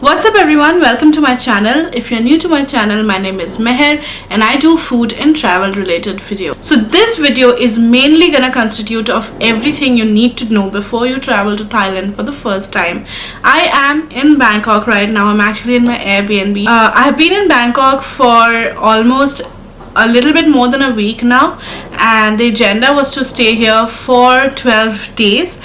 What's up everyone, welcome to my channel. If you're new to my channel, my name is Meher and I do food and travel related videos. So this video is mainly gonna constitute of everything you need to know before you travel to Thailand for the first time. I am in Bangkok right now. I'm actually in my Airbnb. I've been in Bangkok for almost a little bit more than a week now, and the agenda was to stay here for 12 days.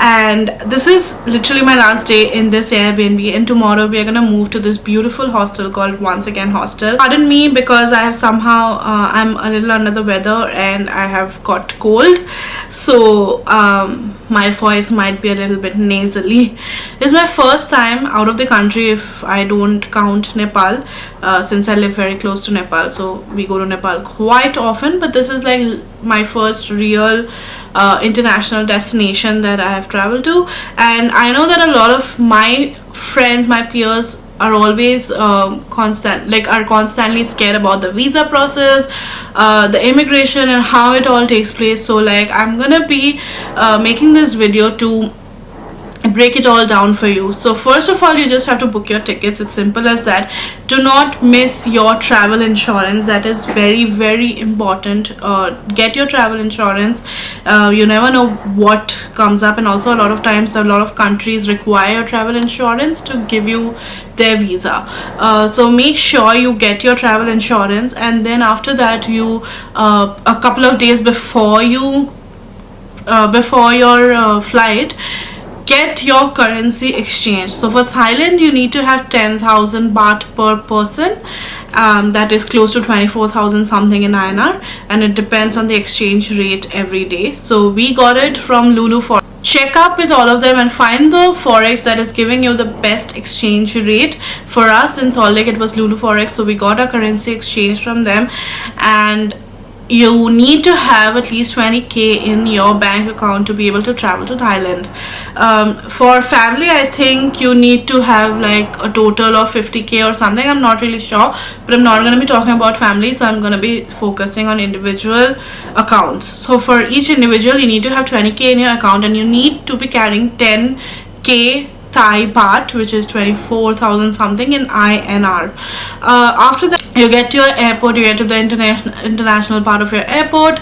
And this is literally my last day in this Airbnb, and tomorrow we are gonna move to this beautiful hostel called Once Again Hostel. Pardon me because I have somehow I'm a little under the weather and I have got cold, so my voice might be a little bit nasally. It's my first time out of the country if I don't count Nepal, since I live very close to Nepal, so we go to Nepal quite often, but this is like my first real international destination that I have traveled to. And I know that a lot of my friends, my peers are always constantly scared about the visa process, the immigration and how it all takes place. So like I'm gonna be making this video to break it all down for you. So first of all, you just have to book your tickets. It's simple as that. Do not miss your travel insurance. That is very, very important. Get your travel insurance. You never know what comes up, and also a lot of times a lot of countries require travel insurance to give you their visa. So make sure you get your travel insurance, and then after that you a couple of days before your flight, get your currency exchange. So for Thailand you need to have 10,000 baht per person, that is close to 24,000 something in INR, and it depends on the exchange rate every day. So we got it from Lulu Forex. Check up with all of them and find the forex that is giving you the best exchange rate. For us in Salt Lake it was Lulu Forex, so we got our currency exchange from them. And you need to have at least 20k in your bank account to be able to travel to Thailand. For family, I think you need to have like a total of 50k or something. I'm not really sure, but I'm not going to be talking about family, so I'm going to be focusing on individual accounts. So for each individual you need to have 20k in your account, and you need to be carrying 10k Thai baht, which is 24,000 something in INR. After that you get to your airport, you get to the international part of your airport,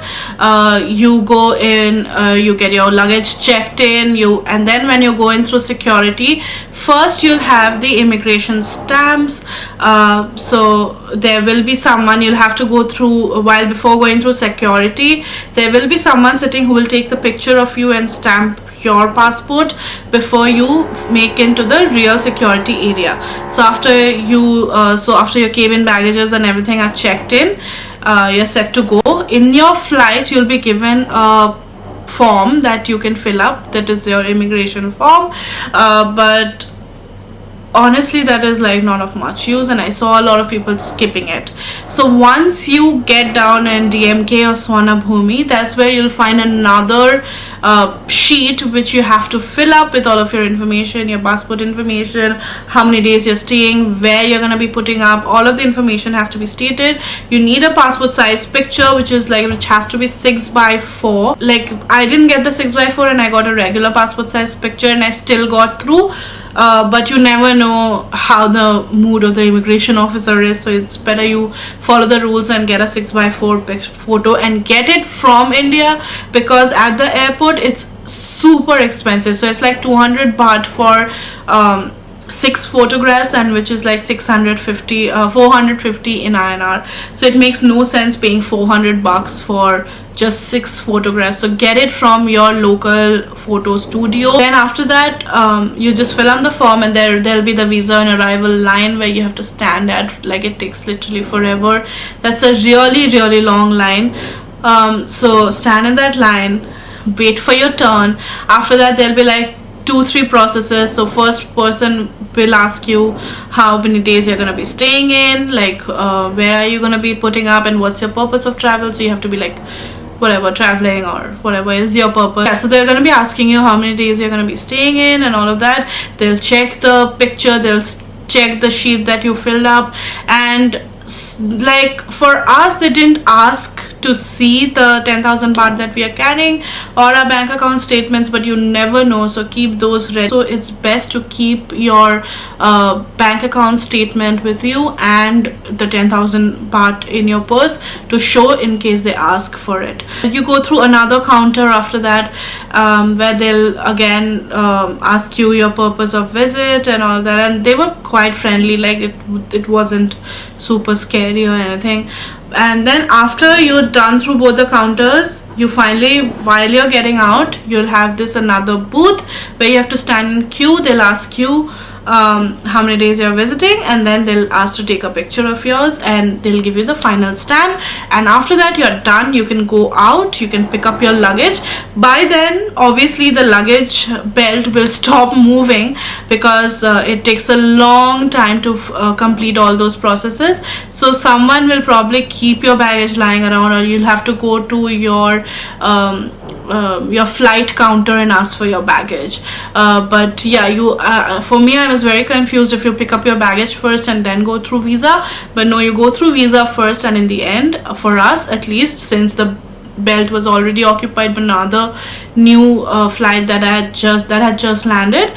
you go in, you get your luggage checked in, and then when you go in through security, first you'll have the immigration stamps. So there will be someone you'll have to go through before going through security. There will be someone sitting who will take the picture of you and stamp your passport before you make into the real security area. So after your cabin baggages and everything are checked in, you're set to go. In your flight you'll be given a form that you can fill up, that is your immigration form, but honestly that is like not of much use, and I saw a lot of people skipping it. So once you get down in DMK or Swanabhumi, that's where you'll find another sheet which you have to fill up with all of your information, your passport information, how many days you're staying, where you're gonna be putting up. All of the information has to be stated. You need a passport size picture which has to be 6x4. Like I didn't get the 6x4 and I got a regular passport size picture and I still got through. But you never know how the mood of the immigration officer is, so it's better you follow the rules and get a 6x4 photo and get it from India, because at the airport it's super expensive. So it's like 200 baht for 6 photographs, and which is like 450 in INR. So it makes no sense paying 400 bucks for just 6 photographs. So get it from your local photo studio. Then after that you just fill out the form, and there'll be the visa and arrival line where you have to stand at. Like it takes literally forever. That's a really, really long line. So stand in that line, wait for your turn. After that there'll be like 2-3 processes. So first person will ask you how many days you're gonna be staying in, like where are you gonna be putting up, and what's your purpose of travel. So you have to be like whatever, traveling or whatever is your purpose. Yeah, so they're going to be asking you how many days you're going to be staying in and all of that. They'll check the picture, they'll check the sheet that you filled up, and like for us, they didn't ask to see the 10,000 baht that we are carrying or our bank account statements, but you never know, so keep those ready. So it's best to keep your bank account statement with you and the 10,000 baht in your purse to show in case they ask for it. You go through another counter after that, where they'll again ask you your purpose of visit and all that, and they were quite friendly, like it wasn't super scary or anything. And then after you're done through both the counters, you finally, while you're getting out, you'll have this another booth where you have to stand in queue. They'll ask you how many days you're visiting, and then they'll ask to take a picture of yours, and they'll give you the final stamp. And after that, you're done. You can go out, you can pick up your luggage. By then, obviously the luggage belt will stop moving because it takes a long time to complete all those processes. So someone will probably keep your baggage lying around, or you'll have to go to your flight counter and ask for your baggage. But yeah, for me, I was very confused if you pick up your baggage first and then go through visa. But no, you go through visa first, and in the end, for us at least, since the belt was already occupied by another new flight that had just landed,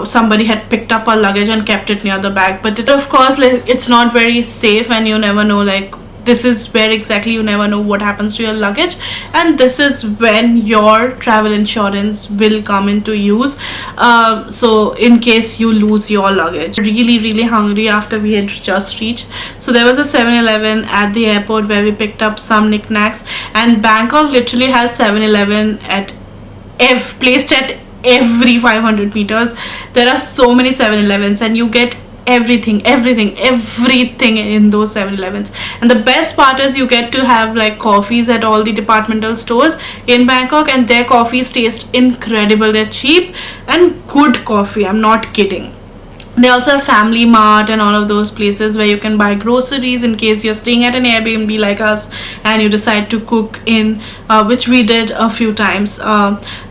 somebody had picked up our luggage and kept it near the bag. But it, of course, like, it's not very safe, and you never know, like, this is where exactly you never know what happens to your luggage, and this is when your travel insurance will come into use. So in case you lose your luggage. Really hungry after we had just reached, so there was a 7-Eleven at the airport where we picked up some knickknacks, and Bangkok literally has 7-Eleven at placed at every 500 meters. There are so many 7-Elevens, and you get everything in those 7-Elevens. And the best part is you get to have like coffees at all the departmental stores in Bangkok, and their coffees taste incredible. They're cheap and good coffee, I'm not kidding. They also have Family Mart and all of those places where you can buy groceries in case you're staying at an Airbnb like us and you decide to cook in, which we did a few times.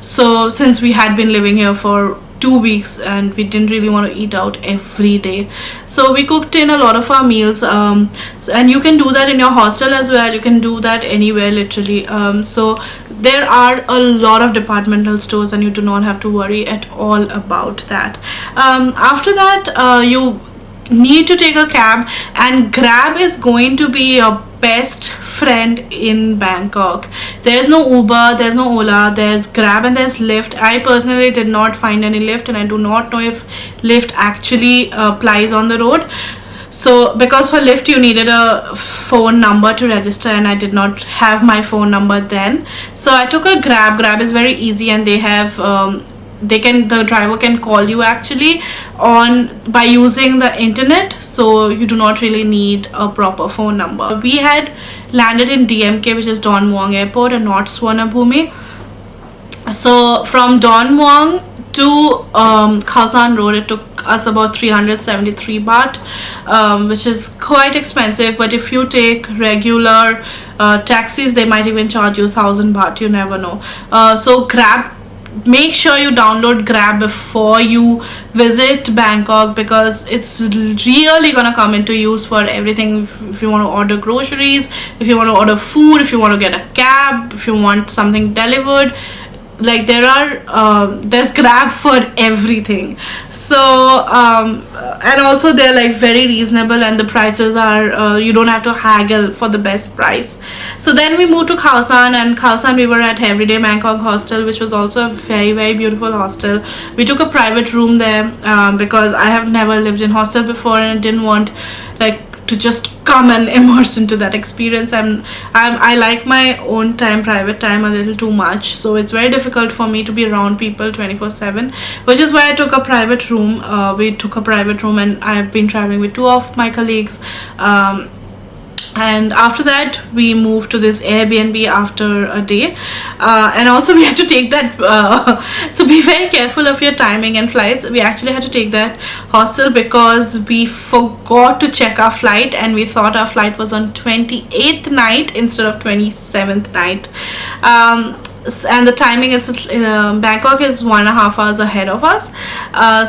So since we had been living here for 2 weeks and we didn't really want to eat out every day, so we cooked in a lot of our meals, and you can do that in your hostel as well. You can do that anywhere literally. So there are a lot of departmental stores, and you do not have to worry at all about that. After that, you need to take a cab, and Grab is going to be your best friend in Bangkok. There's no Uber, there's no Ola, there's Grab and there's Lyft. I personally did not find any Lyft, and I do not know if Lyft actually applies on the road. So because for Lyft you needed a phone number to register, and I did not have my phone number then, so I took a Grab. Grab is very easy, and they have the driver can call you actually by using the internet, so you do not really need a proper phone number. We had landed in DMK, which is Don Muang Airport, and not Swarnabhumi. So from Don Muang to Khao San Road, it took us about 373 baht, which is quite expensive. But if you take regular taxis, they might even charge you 1,000 baht. You never know. So Grab, make sure you download Grab before you visit Bangkok, because it's really gonna come into use for everything. If you want to order groceries, if you want to order food, if you want to get a cab, if you want something delivered, like there's Grab for everything. So and also they're like very reasonable, and the prices are you don't have to haggle for the best price. So then we moved to Khao San, and Khao San we were at Everyday Bangkok Hostel, which was also a very beautiful hostel. We took a private room there because I have never lived in hostel before, and I didn't want like to just come and immerse into that experience. I like my own time, private time, a little too much, so it's very difficult for me to be around people 24/7, which is why I took a private room. We took a private room, and I have been traveling with 2 of my colleagues. And after that we moved to this Airbnb after a day, and also we had to take that so be very careful of your timing and flights. We actually had to take that hostel because we forgot to check our flight, and we thought our flight was on 28th night instead of 27th night. and the timing is Bangkok is 1.5 hours ahead of us.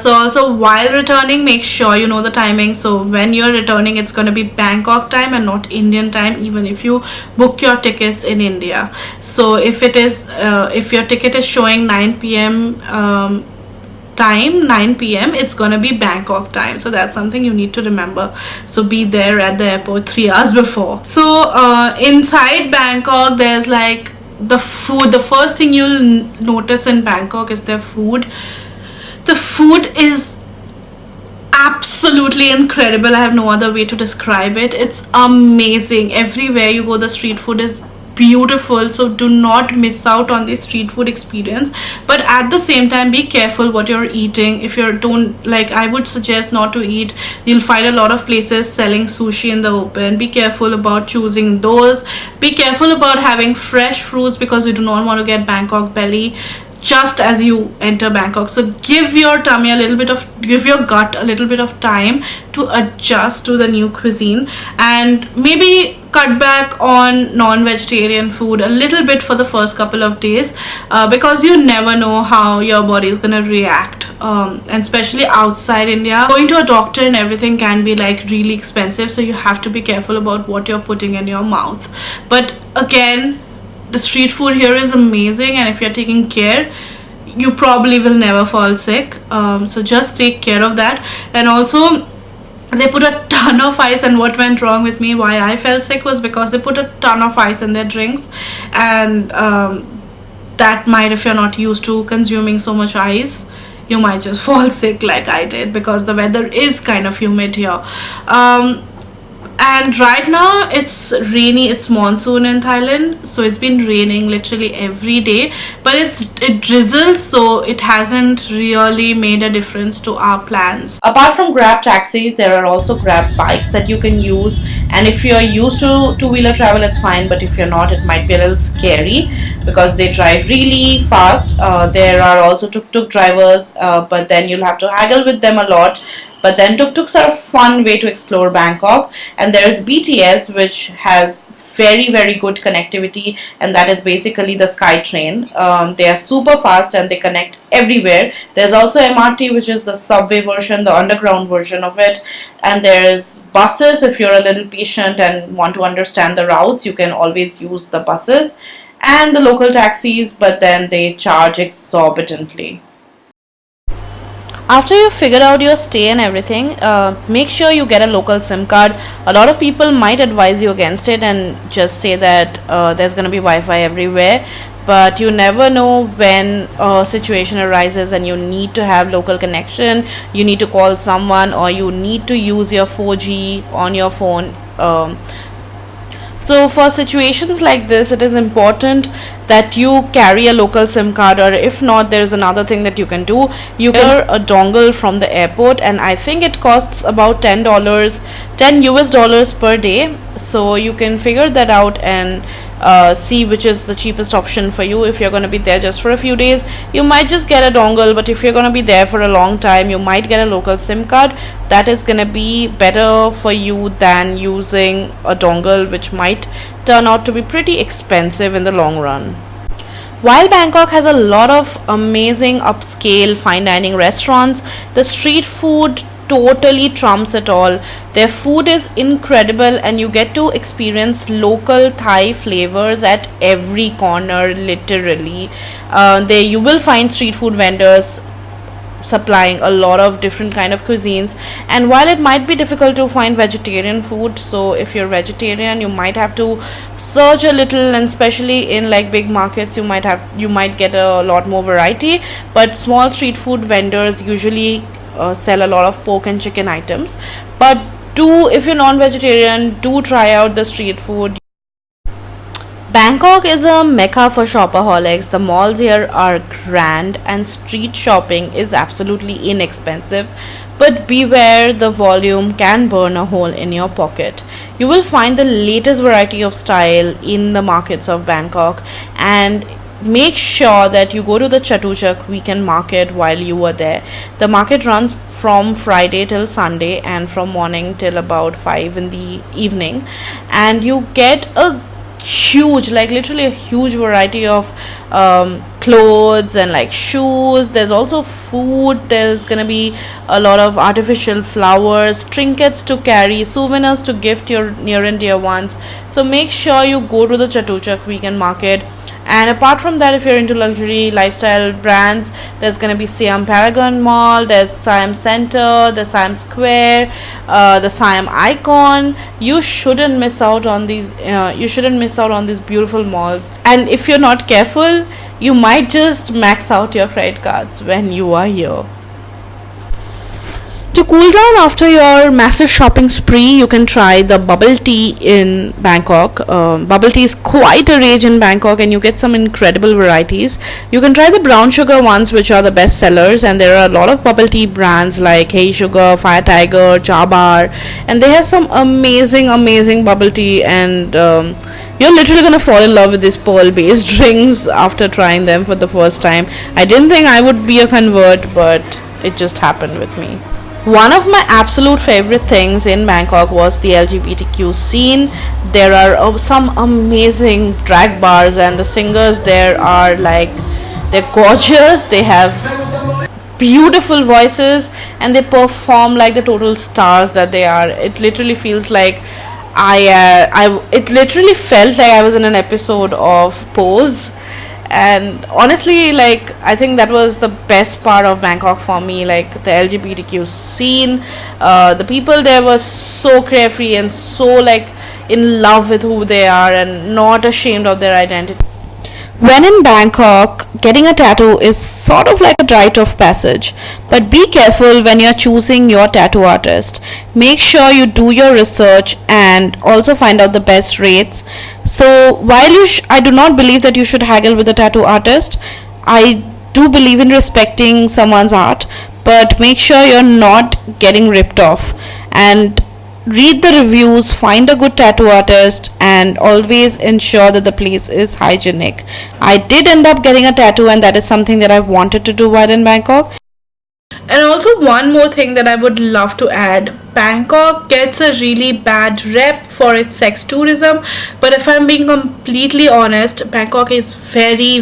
So also while returning, make sure you know the timing. So when you're returning, it's going to be Bangkok time and not Indian time, even if you book your tickets in India. So if it is if your ticket is showing 9 p.m. Time, 9 p.m., it's gonna be Bangkok time. So that's something you need to remember. So be there at the airport 3 hours before. So inside Bangkok, there's like the food. The first thing you'll notice in Bangkok is their food. The food is absolutely incredible. I have no other way to describe it. It's amazing. Everywhere you go, the street food is beautiful. So do not miss out on the street food experience, but at the same time be careful what you're eating. If you don't like, I would suggest not to eat. You'll find a lot of places selling sushi in the open. Be careful about choosing those. Be careful about having fresh fruits, because you do not want to get Bangkok belly just as you enter Bangkok. So give your tummy a little bit of, give your gut a little bit of time to adjust to the new cuisine, and maybe cut back on non-vegetarian food a little bit for the first couple of days, because you never know how your body is gonna react, and especially outside India, going to a doctor and everything can be like really expensive, so you have to be careful about what you're putting in your mouth. But again, the street food here is amazing, and if you're taking care, you probably will never fall sick. So just take care of that. And also, they put a ton of ice, and what went wrong with me, why I felt sick, was because they put a ton of ice in their drinks, and that might, if you're not used to consuming so much ice, you might just fall sick like I did, because the weather is kind of humid here. And right now it's rainy. It's monsoon in Thailand, so it's been raining literally every day, but it drizzles, so it hasn't really made a difference to our plans. Apart from Grab taxis, there are also Grab bikes that you can use, and if you're used to two-wheeler travel, it's fine, but if you're not, it might be a little scary because they drive really fast. There are also tuk-tuk drivers, but then you'll have to haggle with them a lot. But then tuk-tuks are a fun way to explore Bangkok. And there is BTS, which has very, very good connectivity, and that is basically the Sky Train. They are super fast and they connect everywhere. There's also MRT, which is the subway version, the underground version of it. And there's buses. If you're a little patient and want to understand the routes, you can always use the buses. And the local taxis, but then they charge exorbitantly. After you figure out your stay and everything, make sure you get a local SIM card. A lot of people might advise you against it and just say that there's going to be Wi-Fi everywhere, but you never know when a situation arises and you need to have local connection, you need to call someone, or you need to use your 4G on your phone. So for situations like this, it is important that you carry a local SIM card, or if not, there's another thing that you can do. You get a dongle from the airport, and I think it costs about $10 US per day. So you can figure that out and see which is the cheapest option for you. If you're going to be there just for a few days, you might just get a dongle, but if you're going to be there for a long time, you might get a local SIM card. That is going to be better for you than using a dongle, which might turn out to be pretty expensive in the long run. While Bangkok has a lot of amazing upscale fine dining restaurants, the street food totally trumps it all. Their food is incredible, and you get to experience local Thai flavors at every corner, literally. There you will find street food vendors supplying a lot of different kind of cuisines, and while it might be difficult to find vegetarian food, so if you're vegetarian, you might have to search a little, and especially in like big markets, you might get a lot more variety. But small street food vendors usually sell a lot of pork and chicken items. But if you're non-vegetarian, do try out the street food. Bangkok is a mecca for shopaholics. The malls here are grand, and street shopping is absolutely inexpensive. But beware, the volume can burn a hole in your pocket. You will find the latest variety of style in the markets of Bangkok, and make sure that you go to the Chatuchak weekend market while you are there. The market runs from Friday till Sunday and from morning till about 5 in the evening, and you get a huge, like literally a huge variety of clothes and like shoes. There's also food. There's gonna be a lot of artificial flowers, trinkets to carry, souvenirs to gift your near and dear ones. So make sure you go to the Chatuchak weekend market. And apart from that, if you're into luxury lifestyle brands, there's going to be Siam Paragon Mall, there's Siam Center, the Siam Square, the Siam Icon. You shouldn't miss out on these beautiful malls. And if you're not careful, you might just max out your credit cards when you are here. To cool down after your massive shopping spree, you can try the bubble tea in Bangkok. Bubble tea is quite a rage in Bangkok, and you get some incredible varieties. You can try the brown sugar ones, which are the best sellers, and there are a lot of bubble tea brands like Hey Sugar, Fire Tiger, Chabar, and they have some amazing bubble tea, and you're literally gonna fall in love with these pearl-based drinks after trying them for the first time. I didn't think I would be a convert, but it just happened with me. One of my absolute favorite things in Bangkok was the LGBTQ scene. There are some amazing drag bars, and the singers there are like, they're gorgeous. They have beautiful voices, and they perform like the total stars that they are. It literally feels like it literally felt like I was in an episode of Pose. And honestly, like, I think that was the best part of Bangkok for me, like the LGBTQ scene. The people there were so carefree and so like in love with who they are and not ashamed of their identity. When in Bangkok, getting a tattoo is sort of like a rite of passage, but be careful when you're choosing your tattoo artist. Make sure you do your research and also find out the best rates. So while I do not believe that you should haggle with a tattoo artist, I do believe in respecting someone's art, but make sure you're not getting ripped off. And read the reviews, find a good tattoo artist, and always ensure that the place is hygienic. I did end up getting a tattoo, and that is something that I wanted to do while in Bangkok. And also, one more thing that I would love to add: Bangkok gets a really bad rep for its sex tourism, but if I'm being completely honest, Bangkok is very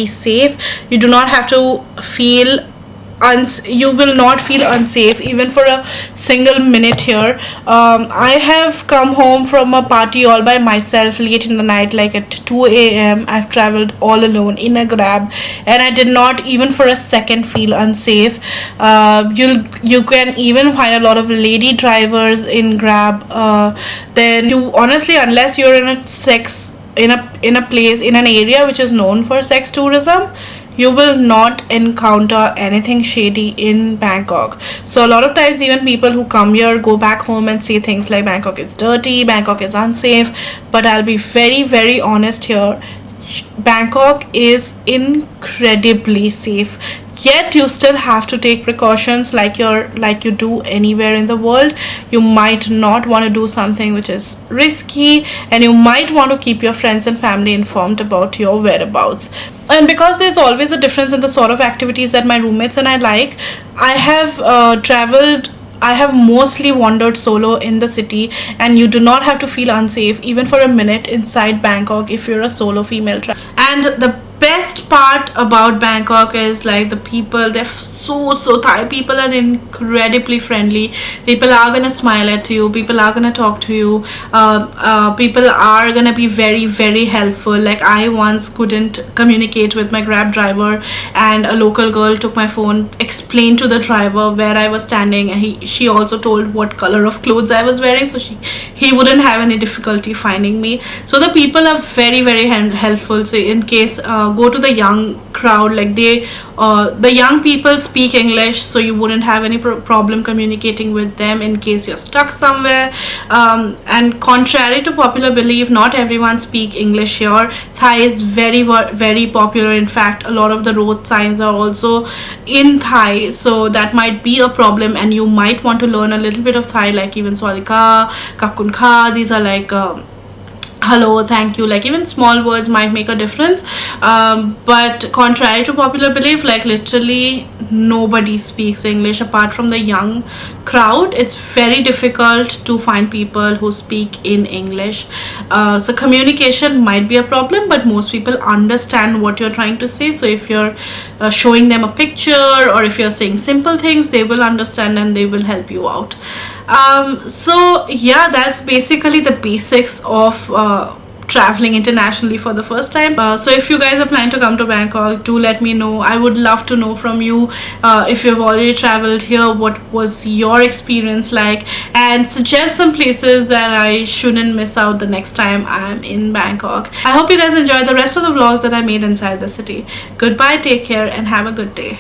safe. You do not have to feel you will not feel unsafe even for a single minute here. I have come home from a party all by myself late in the night, like at 2 a.m. I've traveled all alone in a grab, and I did not even for a second feel unsafe. You can even find a lot of lady drivers in grab. Then you honestly, unless you're in a place in an area which is known for sex tourism, you will not encounter anything shady in Bangkok. So a lot of times even people who come here go back home and say things like Bangkok is dirty, Bangkok is unsafe, but I'll be very honest here. Bangkok is incredibly safe, yet you still have to take precautions like you do anywhere in the world. You might not want to do something which is risky, and you might want to keep your friends and family informed about your whereabouts. And because there's always a difference in the sort of activities that my roommates and I like, I have mostly wandered solo in the city, and you do not have to feel unsafe even for a minute inside Bangkok if you're a solo female traveler. And the best part about Bangkok is like the people. They're so Thai people are incredibly friendly. People are gonna smile at you, people are gonna talk to you, people are gonna be very helpful. Like, I once couldn't communicate with my grab driver, and a local girl took my phone, explained to the driver where I was standing, and she also told what color of clothes I was wearing, so he wouldn't have any difficulty finding me. So the people are very helpful. So in case go to the young crowd, like the young people speak English, so you wouldn't have any problem communicating with them in case you're stuck somewhere. And contrary to popular belief, not everyone speak English here. Thai is very popular. In fact, a lot of the road signs are also in Thai, so that might be a problem, and you might want to learn a little bit of Thai, like even Swadika, Kapkun Kha. These are like hello, thank you, like even small words might make a difference. But contrary to popular belief, like literally nobody speaks English apart from the young crowd. It's very difficult to find people who speak in English. So communication might be a problem, but most people understand what you're trying to say. So if you're showing them a picture, or if you're saying simple things, they will understand and they will help you out. So yeah, that's basically the basics of traveling internationally for the first time. So if you guys are planning to come to Bangkok, do let me know. I would love to know from you, if you've already traveled here, what was your experience like, and suggest some places that I shouldn't miss out the next time I'm in Bangkok. I hope you guys enjoyed the rest of the vlogs that I made inside the city. Goodbye, take care, and have a good day.